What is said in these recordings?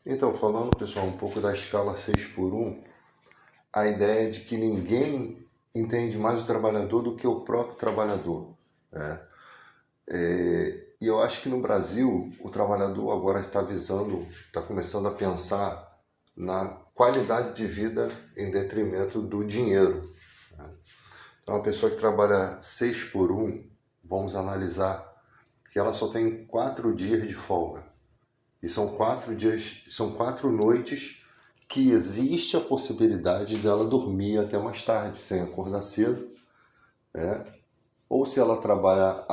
Então, falando, pessoal, um pouco da escala 6 por um, a ideia é de que ninguém entende mais o trabalhador do que o próprio trabalhador, né? E eu acho que no Brasil o trabalhador agora está visando, está começando a pensar na qualidade de vida em detrimento do dinheiro. Então, uma pessoa que trabalha 6 por um, vamos analisar que ela só tem 4 dias de folga. E são 4 dias, são 4 noites que existe a possibilidade dela dormir até mais tarde, sem acordar cedo, né? Ou se ela trabalha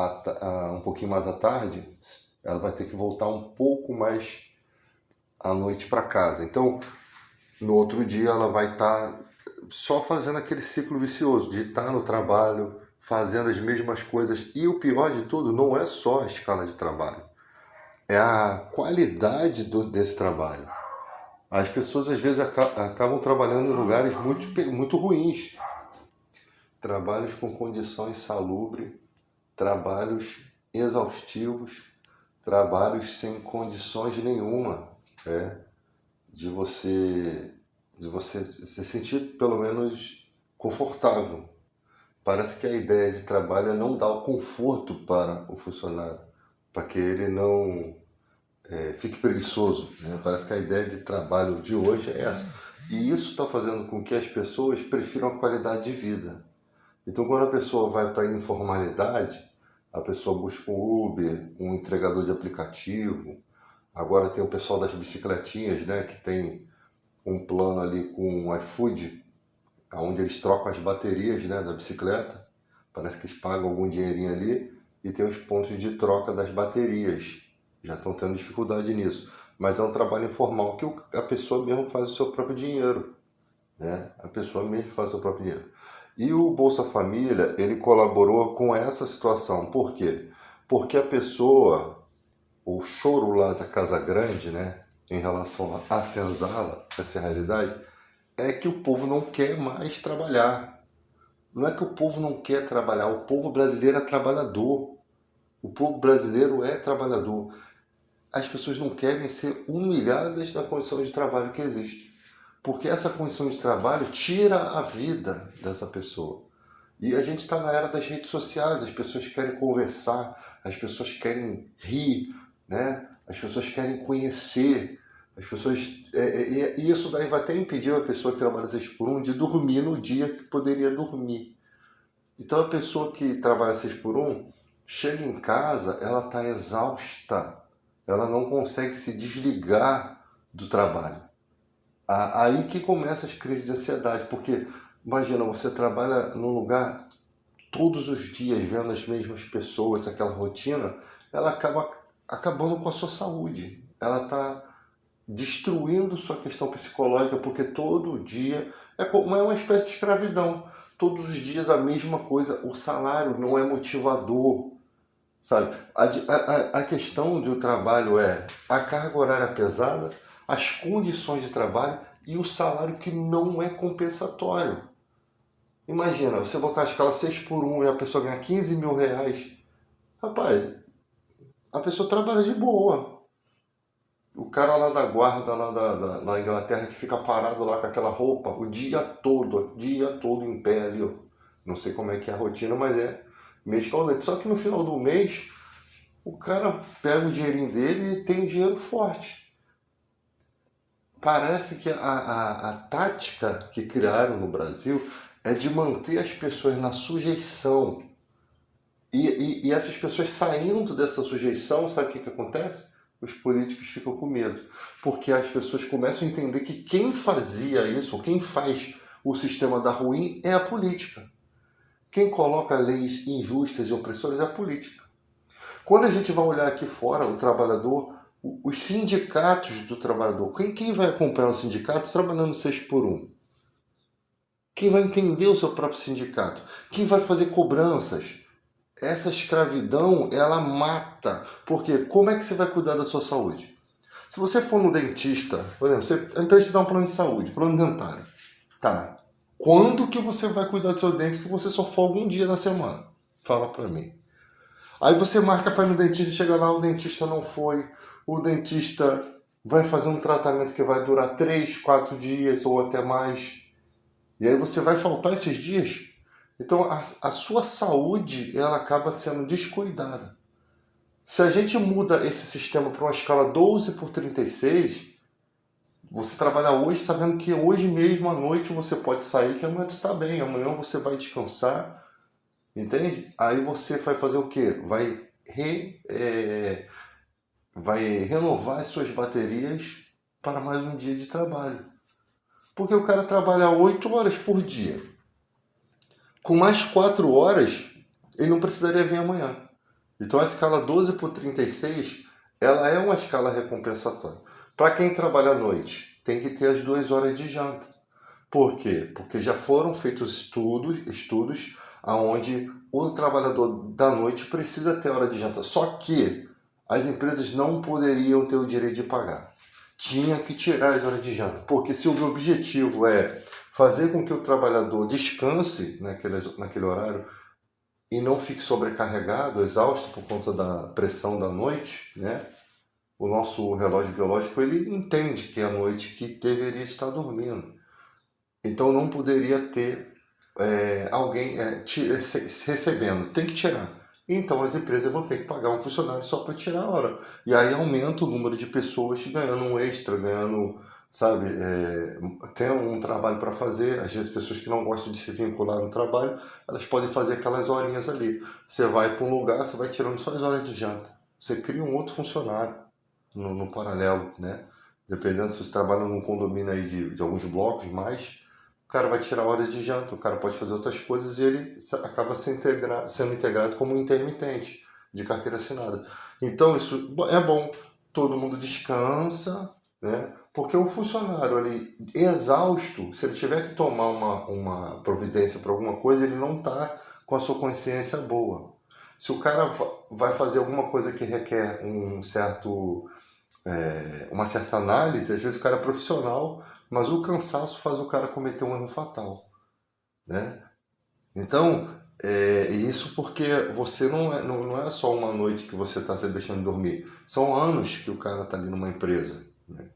um pouquinho mais à tarde, ela vai ter que voltar um pouco mais à noite para casa. Então, no outro dia, ela vai estar só fazendo aquele ciclo vicioso de estar no trabalho, fazendo as mesmas coisas. E o pior de tudo não é só a escala de trabalho, é a qualidade desse trabalho. As pessoas às vezes acabam trabalhando em lugares muito ruins, trabalhos com condições salubres, trabalhos exaustivos, trabalhos sem condições nenhuma, né? de você de você se sentir pelo menos confortável. Parece que a ideia de trabalho é não dar o conforto para o funcionário, para que ele não fique preguiçoso, né? Parece que a ideia de trabalho de hoje é essa. E isso está fazendo com que as pessoas prefiram a qualidade de vida. Então, quando a pessoa vai para a informalidade, a pessoa busca um Uber, um entregador de aplicativo. Agora tem o pessoal das bicicletinhas, né, que tem um plano ali com o iFood, onde eles trocam as baterias, né, da bicicleta. Parece que eles pagam algum dinheirinho ali e tem os pontos de troca das baterias. Já estão tendo dificuldade nisso. Mas é um trabalho informal que a pessoa mesmo faz o seu próprio dinheiro, né? A pessoa mesmo faz o seu próprio dinheiro. E o Bolsa Família, ele colaborou com essa situação. Por quê? Porque a pessoa, o choro lá da Casa Grande, né, em relação à senzala, essa realidade, é que o povo não quer mais trabalhar. Não é que o povo não quer trabalhar, o povo brasileiro é trabalhador. O povo brasileiro é trabalhador. As pessoas não querem ser humilhadas na condição de trabalho que existe. Porque essa condição de trabalho tira a vida dessa pessoa. E a gente está na era das redes sociais, as pessoas querem conversar, as pessoas querem rir, né? As pessoas querem conhecer, as pessoas. E isso daí vai até impedir a pessoa que trabalha 6 por um de dormir no dia que poderia dormir. Então a pessoa que trabalha 6 por um chega em casa, ela está exausta, ela não consegue se desligar do trabalho. Aí que começa as crises de ansiedade, porque imagina, você trabalha num lugar todos os dias vendo as mesmas pessoas, aquela rotina, ela acaba acabando com a sua saúde. Ela está destruindo sua questão psicológica, porque todo dia é uma espécie de escravidão. Todos os dias a mesma coisa, o salário não é motivador, sabe? A questão do trabalho é a carga horária pesada, as condições de trabalho e o salário que não é compensatório. Imagina, você botar a escala 6 por um e a pessoa ganhar 15 mil reais. Rapaz, a pessoa trabalha de boa. O cara lá da guarda, da Inglaterra, que fica parado lá com aquela roupa o dia todo em pé ali, ó. Não sei como é que é a rotina, mas é mês calculante. Só que no final do mês, o cara pega o dinheirinho dele e tem um dinheiro forte. Parece que a tática que criaram no Brasil é de manter as pessoas na sujeição. E essas pessoas saindo dessa sujeição, sabe o que acontece? Os políticos ficam com medo. Porque as pessoas começam a entender que quem fazia isso, ou quem faz o sistema dar ruim, é a política. Quem coloca leis injustas e opressoras é a política. Quando a gente vai olhar aqui fora, o trabalhador, os sindicatos do trabalhador, quem vai acompanhar o sindicato trabalhando 6 por um? Quem vai entender o seu próprio sindicato? Quem vai fazer cobranças? Essa escravidão, ela mata. Porque como é que você vai cuidar da sua saúde? Se você for no dentista, por exemplo, então te dá um plano de saúde, plano dentário. Tá. Quando que você vai cuidar do seu dente que você só folga um dia na semana? Fala pra mim. Aí você marca para ir no dentista, chega lá, o dentista não foi, o dentista vai fazer um tratamento que vai durar 3, 4 dias ou até mais. E aí você vai faltar esses dias. Então a sua saúde ela acaba sendo descuidada. Se a gente muda esse sistema para uma escala 12/36, você trabalha hoje sabendo que hoje mesmo à noite você pode sair, que amanhã você está bem, amanhã você vai descansar, entende? Aí você vai fazer o quê? Vai renovar as suas baterias para mais um dia de trabalho. Porque o cara trabalha 8 horas por dia. Com mais 4 horas, ele não precisaria vir amanhã. Então a escala 12/36, ela é uma escala recompensatória. Para quem trabalha à noite, tem que ter as 2 horas de janta. Por quê? Porque já foram feitos estudos onde o trabalhador da noite precisa ter hora de janta. Só que as empresas não poderiam ter o direito de pagar. Tinha que tirar as horas de janta. Porque se o objetivo é fazer com que o trabalhador descanse naquele horário e não fique sobrecarregado, exausto por conta da pressão da noite, né? O nosso relógio biológico ele entende que é a noite que deveria estar dormindo. Então não poderia ter alguém recebendo, tem que tirar. Então as empresas vão ter que pagar um funcionário só para tirar a hora. E aí aumenta o número de pessoas ganhando um extra, ganhando, sabe, tem um trabalho para fazer. Às vezes pessoas que não gostam de se vincular no trabalho, elas podem fazer aquelas horinhas ali. Você vai para um lugar, você vai tirando só as horas de janta. Você cria um outro funcionário no paralelo, né? Dependendo se você trabalha num condomínio aí de alguns blocos mais, o cara vai tirar horas de janta, o cara pode fazer outras coisas e ele acaba sendo integrado como um intermitente de carteira assinada. Então isso é bom, todo mundo descansa, né? Porque o funcionário ali exausto, se ele tiver que tomar uma providência para alguma coisa, ele não está com a sua consciência boa. Se o cara vai fazer alguma coisa que requer uma certa análise, às vezes o cara é profissional, mas o cansaço faz o cara cometer um erro fatal, né? Então, isso porque você não é só uma noite que você está se deixando dormir, são anos que o cara está ali numa empresa, né?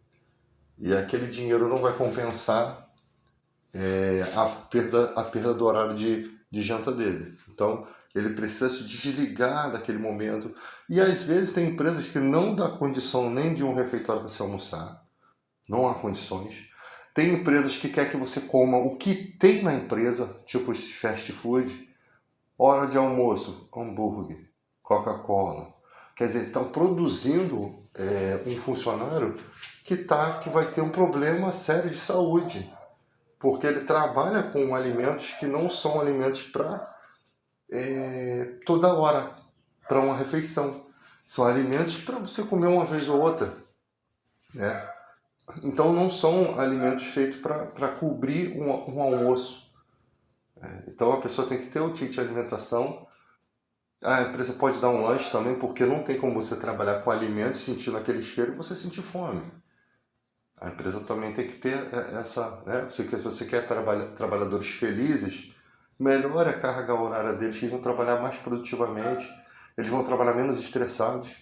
E aquele dinheiro não vai compensar a perda do horário de janta dele. Então, ele precisa se desligar daquele momento. E às vezes tem empresas que não dá condição nem de um refeitório para você almoçar. Não há condições. Tem empresas que quer que você coma o que tem na empresa, tipo fast food. Hora de almoço, hambúrguer, Coca-Cola. Quer dizer, estão produzindo um funcionário que vai ter um problema sério de saúde. Porque ele trabalha com alimentos que não são alimentos para toda hora, para uma refeição. São alimentos para você comer uma vez ou outra, né? Então não são alimentos feitos para cobrir um almoço. Então a pessoa tem que ter o ticket de alimentação. A empresa pode dar um lanche também, porque não tem como você trabalhar com alimentos sentindo aquele cheiro e você sentir fome. A empresa também tem que ter essa, né? Se você quer trabalhadores felizes, melhore a carga horária deles, que eles vão trabalhar mais produtivamente, eles vão trabalhar menos estressados.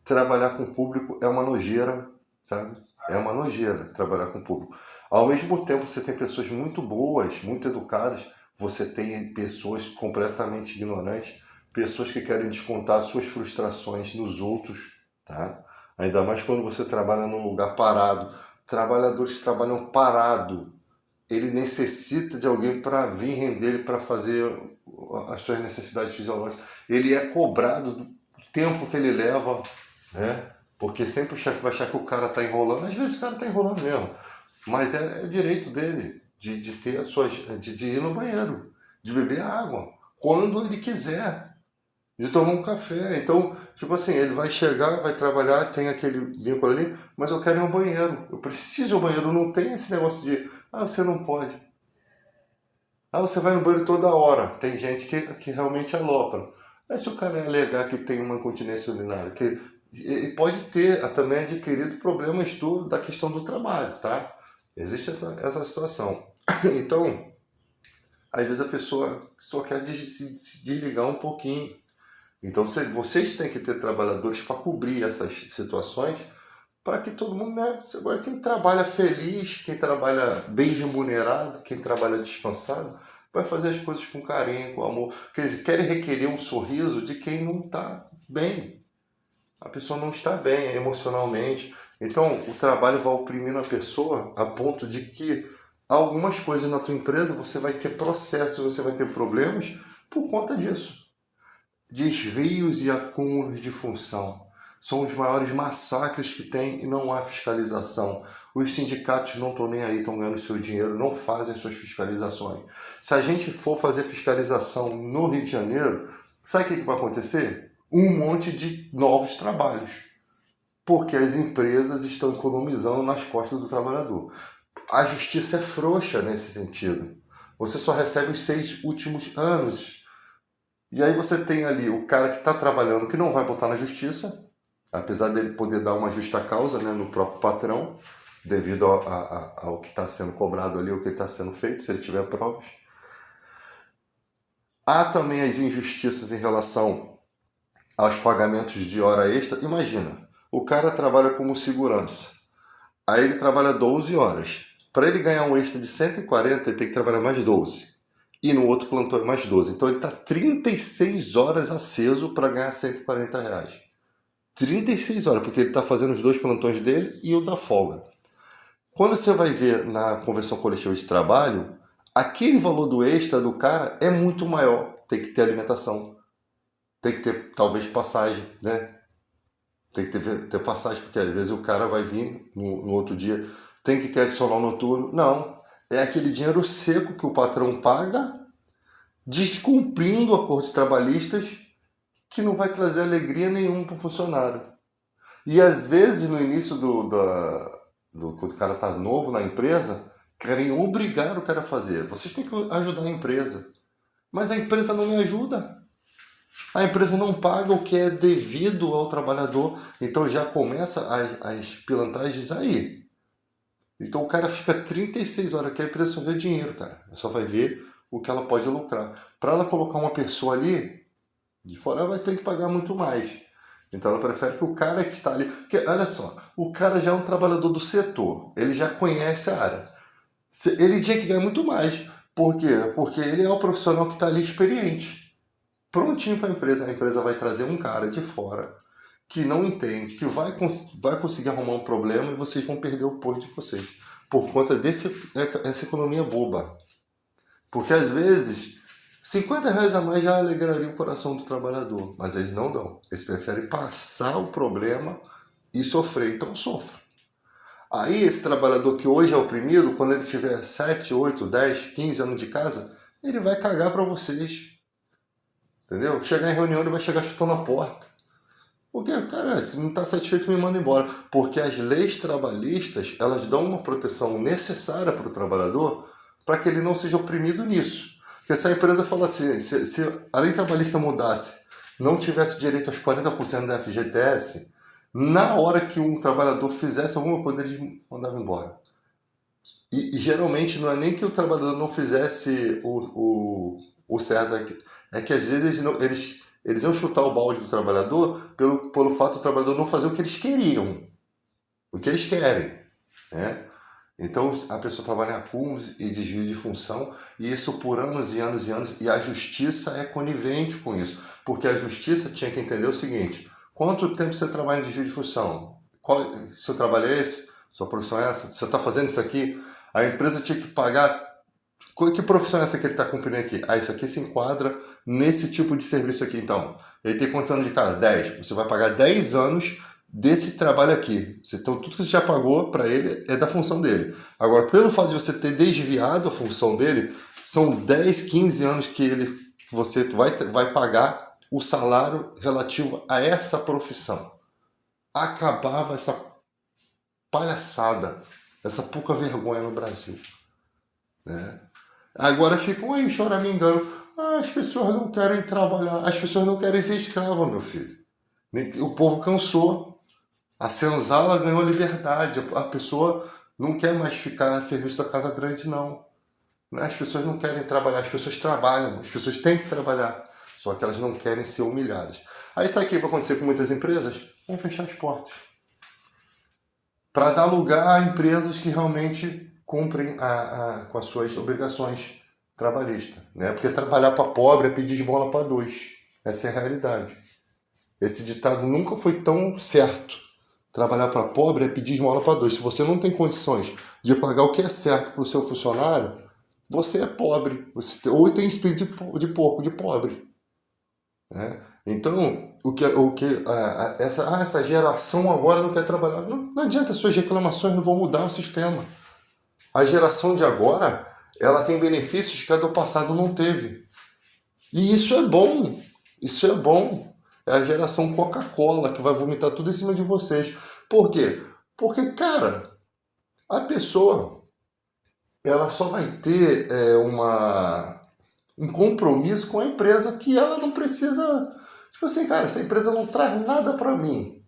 Trabalhar com o público é uma nojeira, sabe? É uma nojeira trabalhar com o público. Ao mesmo tempo, você tem pessoas muito boas, muito educadas, você tem pessoas completamente ignorantes, pessoas que querem descontar suas frustrações nos outros, tá? Ainda mais quando você trabalha num lugar parado. Trabalhadores que trabalham parado, ele necessita de alguém para vir render, para fazer as suas necessidades fisiológicas. Ele é cobrado do tempo que ele leva, né? Porque sempre o chefe vai achar que o cara está enrolando. Às vezes o cara está enrolando mesmo, mas é direito dele de ter de ir no banheiro, de beber água quando ele quiser, de tomar um café. Então, tipo assim, ele vai chegar, vai trabalhar, tem aquele vínculo ali, mas eu quero ir ao banheiro, eu preciso ir ao banheiro. Não tem esse negócio de, você não pode. Você vai no banheiro toda hora. Tem gente que realmente alopra. Mas se o cara alegar que tem uma incontinência urinária, que ele pode ter também adquirido problemas da questão do trabalho, tá? Existe essa situação. Então, às vezes a pessoa só quer se desligar um pouquinho. Então, vocês têm que ter trabalhadores para cobrir essas situações, para que todo mundo, né? Agora, quem trabalha feliz, quem trabalha bem remunerado, quem trabalha descansado, vai fazer as coisas com carinho, com amor. Quer dizer, querem requerer um sorriso de quem não está bem. A pessoa não está bem emocionalmente. Então, o trabalho vai oprimindo a pessoa a ponto de que algumas coisas na tua empresa você vai ter processos, você vai ter problemas por conta disso. Desvios e acúmulos de função são os maiores massacres que tem e não há fiscalização. Os sindicatos não estão nem aí, estão ganhando seu dinheiro, não fazem suas fiscalizações. Se a gente for fazer fiscalização no Rio de Janeiro, sabe o que vai acontecer? Um monte de novos trabalhos, porque as empresas estão economizando nas costas do trabalhador. A justiça é frouxa nesse sentido. Você só recebe os 6 últimos anos. E aí você tem ali o cara que está trabalhando, que não vai botar na justiça, apesar dele poder dar uma justa causa, né, no próprio patrão, devido ao que está sendo cobrado ali, o que está sendo feito, se ele tiver provas. Há também as injustiças em relação aos pagamentos de hora extra. Imagina, o cara trabalha como segurança, aí ele trabalha 12 horas. Para ele ganhar um extra de 140, ele tem que trabalhar mais 12. E no outro plantão é mais 12. Então ele está 36 horas aceso para ganhar R$ 140. 36 horas, porque ele está fazendo os 2 plantões dele e o da folga. Quando você vai ver na convenção coletiva de trabalho, aquele valor do extra do cara é muito maior. Tem que ter alimentação, tem que ter talvez passagem, né? Tem que ter passagem, porque às vezes o cara vai vir no outro dia, tem que ter adicional noturno. Não, é aquele dinheiro seco que o patrão paga, descumprindo acordos trabalhistas, que não vai trazer alegria nenhuma para o funcionário. E às vezes no início quando o cara está novo na empresa, querem obrigar o cara a fazer. Vocês têm que ajudar a empresa. Mas a empresa não me ajuda. A empresa não paga o que é devido ao trabalhador. Então já começa as pilantragens aí. Então o cara fica 36 horas, que a empresa só vê dinheiro, cara. Só vai ver o que ela pode lucrar. Para ela colocar uma pessoa ali, de fora ela vai ter que pagar muito mais. Então ela prefere que o cara que está ali... Porque, olha só, o cara já é um trabalhador do setor. Ele já conhece a área. Ele tinha que ganhar muito mais. Por quê? Porque ele é o profissional que está ali experiente. Prontinho para a empresa vai trazer um cara de fora que não entende, que vai conseguir arrumar um problema e vocês vão perder o posto de vocês. Por conta dessa economia boba. Porque às vezes R$ 50 a mais já alegraria o coração do trabalhador, mas eles não dão. Eles preferem passar o problema e sofrer, então sofra. Aí esse trabalhador que hoje é oprimido, quando ele tiver 7, 8, 10, 15 anos de casa, ele vai cagar para vocês. Entendeu? Chegar em reunião, ele vai chegar chutando a porta. Porque, cara, se não está satisfeito, me manda embora. Porque as leis trabalhistas, elas dão uma proteção necessária para o trabalhador para que ele não seja oprimido nisso. Porque se a empresa fala assim, se a lei trabalhista mudasse, não tivesse direito aos 40% da FGTS, na hora que um trabalhador fizesse alguma coisa, eles mandavam embora. E geralmente não é nem que o trabalhador não fizesse o certo, é que às vezes eles iam chutar o balde do trabalhador pelo fato do trabalhador não fazer o que eles queriam, o que eles querem, né? Então a pessoa trabalha em acúmulos e desvio de função, e isso por anos e anos e anos, e a justiça é conivente com isso, porque a justiça tinha que entender o seguinte: quanto tempo você trabalha em desvio de função? Seu trabalho é esse? Sua profissão é essa? Você está fazendo isso aqui? A empresa tinha que pagar. Que profissão é essa que ele está cumprindo aqui? Ah, isso aqui se enquadra nesse tipo de serviço aqui, então. Ele tem quantos anos de casa? 10. Você vai pagar 10 anos desse trabalho aqui. Então, tudo que você já pagou para ele é da função dele. Agora, pelo fato de você ter desviado a função dele, são 10, 15 anos que você vai pagar o salário relativo a essa profissão. Acabava essa palhaçada, essa pouca vergonha no Brasil, né? Agora ficam aí choramingando. As pessoas não querem trabalhar, as pessoas não querem ser escravas, meu filho. O povo cansou. A senzala ganhou liberdade. A pessoa não quer mais ficar a serviço da casa grande, não. As pessoas não querem trabalhar, as pessoas trabalham, as pessoas têm que trabalhar. Só que elas não querem ser humilhadas. Aí sabe o que vai acontecer com muitas empresas? Vão fechar as portas. para dar lugar a empresas que realmente cumprem com as suas obrigações trabalhistas, né? Porque trabalhar para pobre é pedir de bola para dois. Essa é a realidade. Esse ditado nunca foi tão certo. Trabalhar para pobre é pedir esmola para dois. Se você não tem condições de pagar o que é certo para o seu funcionário, você é pobre. Ou tem espírito de porco, de pobre. Né? Então, essa geração agora não quer trabalhar. Não adianta, suas reclamações não vão mudar o sistema. A geração de agora, ela tem benefícios que a do passado não teve. E isso é bom. Isso é bom. É a geração Coca-Cola que vai vomitar tudo em cima de vocês. Por quê? Porque, cara, a pessoa ela só vai ter um compromisso com a empresa que ela não precisa. Tipo assim, cara, essa empresa não traz nada pra mim.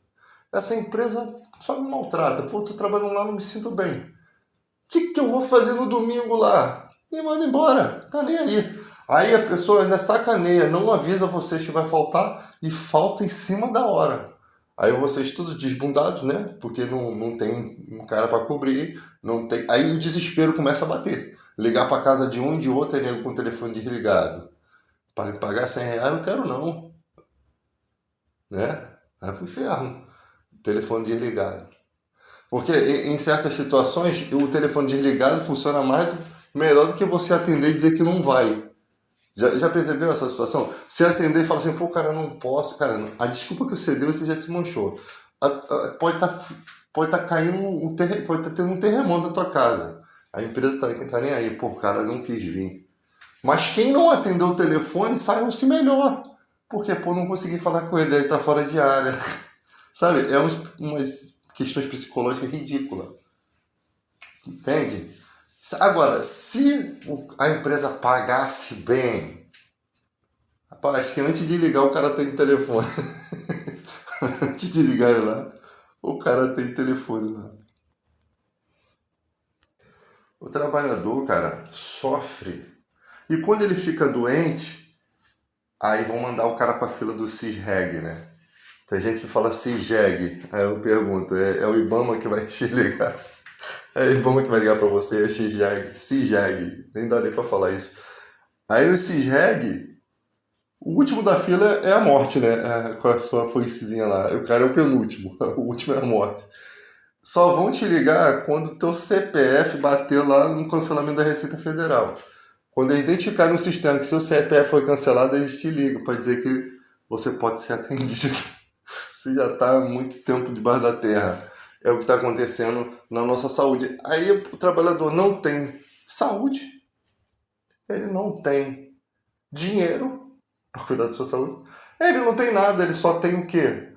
Essa empresa só me maltrata. Pô, tô trabalhando lá, não me sinto bem. O que eu vou fazer no domingo lá? Me manda embora. Tá nem aí. Aí a pessoa ainda sacaneia, não avisa vocês que vai faltar e falta em cima da hora. Aí vocês todos desbundados, né? Porque não tem um cara para cobrir, não tem. Aí o desespero começa a bater. Ligar para casa de um e de outro, nego com o telefone desligado. Para pagar R$ 100, não quero não, né? Vai pro inferno. Telefone desligado. Porque em certas situações o telefone desligado funciona melhor do que você atender e dizer que não vai. Já percebeu essa situação? Se atender e falar assim, pô, cara, eu não posso, cara, a desculpa que você deu, você já se manchou. Pode estar caindo pode estar tendo um terremoto na tua casa. A empresa tá nem aí, pô, o cara não quis vir. Mas quem não atendeu o telefone saiu-se melhor. Porque, pô, não consegui falar com ele, ele tá fora de área. Sabe? É umas questões psicológicas ridículas. Entende? Agora, se a empresa pagasse bem, rapaz, que antes de ligar o cara tem telefone. Antes de ligar ele lá, o cara tem telefone lá. O trabalhador, cara, sofre. E quando ele fica doente, aí vão mandar o cara pra fila do CISREG, né? Tem gente que fala CISREG. Aí eu pergunto, é o IBAMA que vai te ligar? É o IBAMA que vai ligar pra você, é CISREG. Nem dá nem pra falar isso. Aí no CISREG, o último da fila é a morte, né? Com a sua foicezinha lá. O cara é o penúltimo. O último é a morte. Só vão te ligar quando o teu CPF bater lá no cancelamento da Receita Federal. Quando eles identificarem no sistema que seu CPF foi cancelado, eles te ligam para dizer que você pode ser atendido. Você já está há muito tempo debaixo da terra. É o que está acontecendo na nossa saúde. Aí o trabalhador não tem saúde, ele não tem dinheiro para cuidar da sua saúde, ele não tem nada, ele só tem o quê?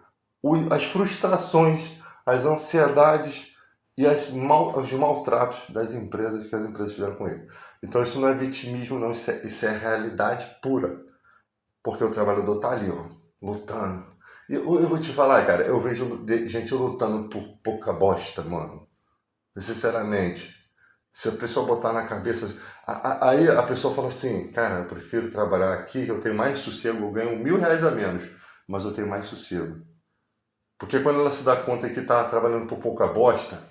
As frustrações, as ansiedades e os maltratos das empresas que as empresas fizeram com ele. Então isso não é vitimismo, não, isso é realidade pura. Porque o trabalhador está ali, ó, lutando. E eu vou te falar, cara, eu vejo gente lutando por pouca bosta, mano. Sinceramente. Se a pessoa botar na cabeça. Aí a pessoa fala assim, cara, eu prefiro trabalhar aqui, eu tenho mais sossego, eu ganho R$ 1.000 a menos, mas eu tenho mais sossego. Porque quando ela se dá conta que está trabalhando por pouca bosta,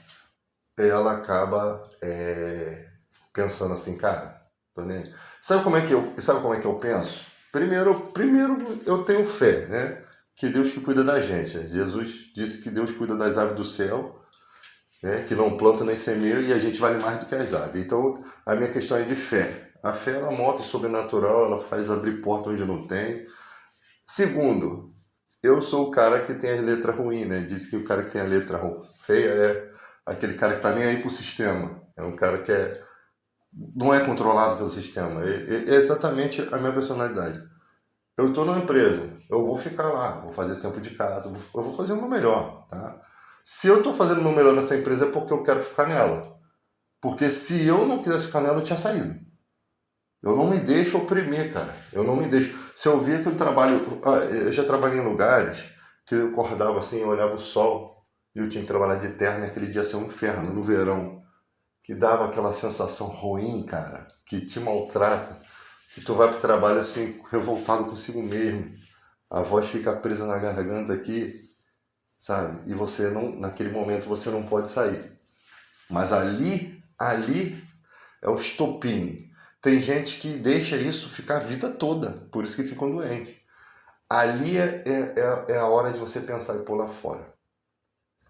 ela acaba pensando assim, cara, tô nem... sabe como é que eu penso? Primeiro eu tenho fé, né? Que Deus que cuida da gente. Jesus disse que Deus cuida das aves do céu, né? Que não planta nem semeia e a gente vale mais do que as aves. Então a minha questão é de fé. A fé ela move sobrenatural, ela faz abrir porta onde não tem. Segundo, eu sou o cara que tem as letras ruins, né? Diz que o cara que tem a letra feia é aquele cara que tá nem aí pro sistema. É um cara que não é controlado pelo sistema. É exatamente a minha personalidade. Eu estou numa empresa, eu vou ficar lá, vou fazer tempo de casa, eu vou fazer o meu melhor, tá? Se eu estou fazendo o meu melhor nessa empresa é porque eu quero ficar nela. Porque se eu não quisesse ficar nela, eu tinha saído. Eu não me deixo oprimir, cara. Eu não me deixo. Se eu via que eu trabalho... Eu já trabalhei em lugares que eu acordava assim, eu olhava o sol e eu tinha que trabalhar de terno e aquele dia ser um inferno, no verão. Que dava aquela sensação ruim, cara, que te maltrata. Que tu vai pro trabalho assim, revoltado consigo mesmo. A voz fica presa na garganta aqui. sabe? E você não, naquele momento você não pode sair. Mas ali é o estopim. Tem gente que deixa isso ficar a vida toda, por isso que ficam doentes. Ali é a hora de você pensar e pular fora.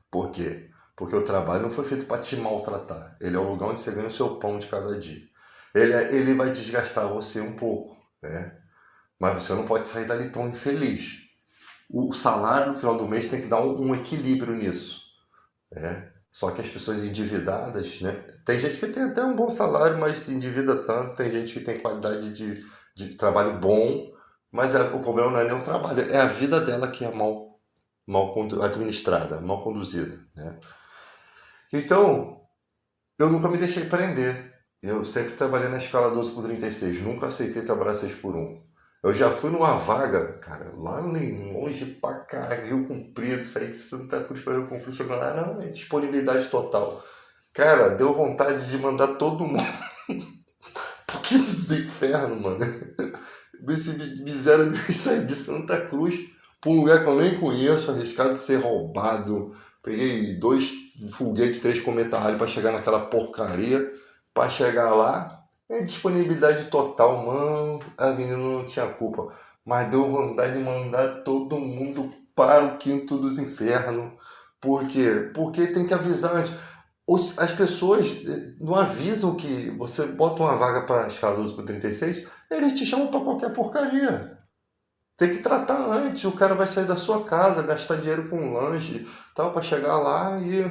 Por quê? Porque o trabalho não foi feito para te maltratar. Ele é o lugar onde você ganha o seu pão de cada dia. Ele vai desgastar você um pouco, né? Mas você não pode sair dali tão infeliz. O salário no final do mês tem que dar um equilíbrio nisso, né? Só que as pessoas endividadas, né? Tem gente que tem até um bom salário, mas se endivida tanto. Tem gente que tem qualidade de trabalho bom, mas o problema não é nem o trabalho, é a vida dela que é mal administrada, mal conduzida, né? Então, eu nunca me deixei prender. Eu sempre trabalhei na escala 12/36, nunca aceitei trabalhar 6/1. Eu já fui numa vaga, cara, lá longe pra caralho, Rio Comprido, saí de Santa Cruz pra Rio Comprido, chegou lá, não, é disponibilidade total. Cara, deu vontade de mandar todo mundo pro quinto dos infernos, mano. Esse miséria me sair de Santa Cruz pra um lugar que eu nem conheço, arriscado de ser roubado. Peguei 2 foguetes, 3 comentários pra chegar naquela porcaria. Pra chegar lá, é disponibilidade total, mano. A avenida não tinha culpa. Mas deu vontade de mandar todo mundo para o quinto dos infernos. Por quê? Porque tem que avisar antes. As pessoas não avisam que você bota uma vaga para escala 12/36, eles te chamam para qualquer porcaria. Tem que tratar antes. O cara vai sair da sua casa, gastar dinheiro com lanche, tal, para chegar lá e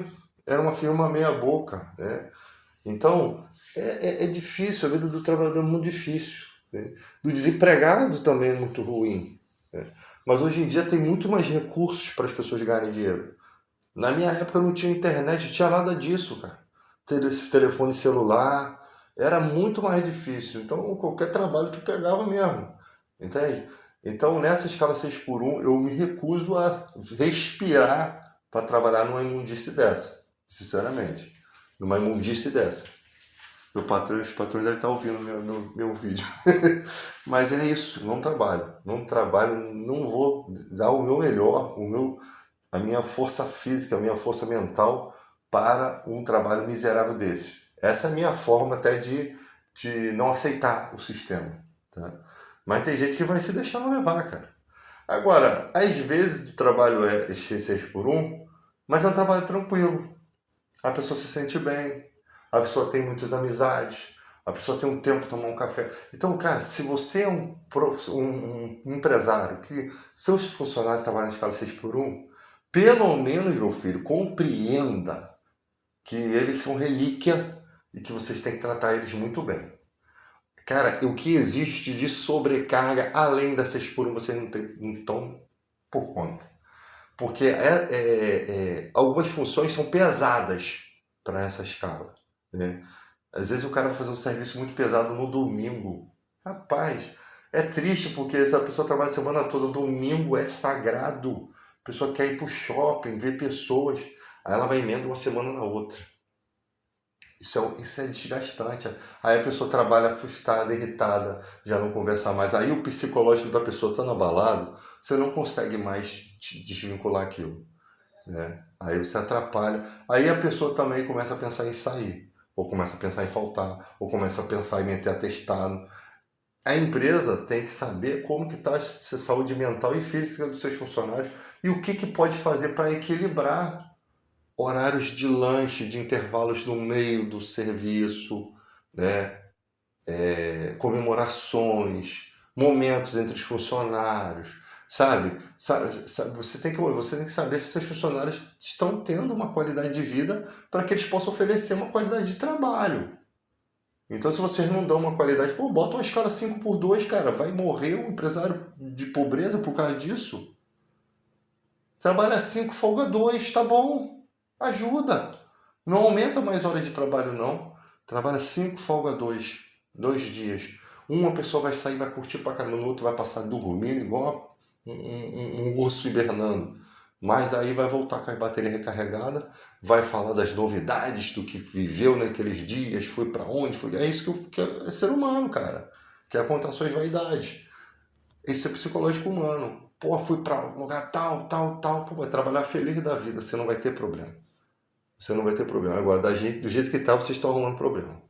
era uma firma meia boca, né? Então, é difícil, a vida do trabalhador é muito difícil, né? Do desempregado também é muito ruim, né? Mas hoje em dia tem muito mais recursos para as pessoas ganharem dinheiro. Na minha época não tinha internet, não tinha nada disso, cara. Telefone celular, era muito mais difícil. Então, qualquer trabalho tu pegava mesmo, entende? Então, nessa escala 6/1, eu me recuso a respirar para trabalhar numa imundice dessa, sinceramente. Numa imundice dessa. Os patrões devem estar ouvindo meu vídeo. Mas é isso, não trabalho. Não trabalho, não vou dar o meu melhor, a minha força física, a minha força mental para um trabalho miserável desse. Essa é a minha forma até de não aceitar o sistema. Tá? Mas tem gente que vai se deixando levar, cara. Agora, às vezes o trabalho é 6/1, mas é um trabalho tranquilo. A pessoa se sente bem, a pessoa tem muitas amizades, a pessoa tem um tempo para tomar um café. Então, cara, se você é um empresário que seus funcionários trabalham na escala 6/1, pelo menos, meu filho, compreenda que eles são relíquia e que vocês têm que tratar eles muito bem. Cara, o que existe de sobrecarga além da 6/1 vocês não estão por conta. Porque algumas funções são pesadas para essa escala, né? Às vezes o cara vai fazer um serviço muito pesado no domingo. Rapaz, é triste porque essa pessoa trabalha a semana toda, domingo é sagrado. A pessoa quer ir pro shopping, ver pessoas, aí ela vai emenda uma semana na outra. Isso é desgastante. Aí a pessoa trabalha frustrada, irritada, já não conversa mais. Aí o psicológico da pessoa está abalado, você não consegue mais desvincular aquilo, né? Aí você atrapalha. Aí a pessoa também começa a pensar em sair, ou começa a pensar em faltar, ou começa a pensar em meter atestado. A empresa tem que saber como que está a saúde mental e física dos seus funcionários e o que pode fazer para equilibrar horários de lanche, de intervalos no meio do serviço, né? Comemorações, momentos entre os funcionários, sabe? Você tem que saber se seus funcionários estão tendo uma qualidade de vida para que eles possam oferecer uma qualidade de trabalho. Então, se vocês não dão uma qualidade, pô, bota uma escala 5/2, cara, vai morrer um empresário de pobreza por causa disso? Trabalha 5, folga 2, tá bom, ajuda. Não aumenta mais hora de trabalho, não. Trabalha 5, folga 2, 2 dias. Uma pessoa vai sair, vai curtir pra caramba, no outro vai passar dormindo igual um urso hibernando. Mas aí vai voltar com a bateria recarregada, vai falar das novidades do que viveu naqueles dias, foi pra onde, foi. É isso que é ser humano, cara. Quer contar suas vaidades. Isso é psicológico humano. Pô, fui para um lugar tal, tal, tal. Pô, vai trabalhar feliz da vida, você não vai ter problema. Você não vai ter problema. Agora, do jeito que tá, vocês estão arrumando problema.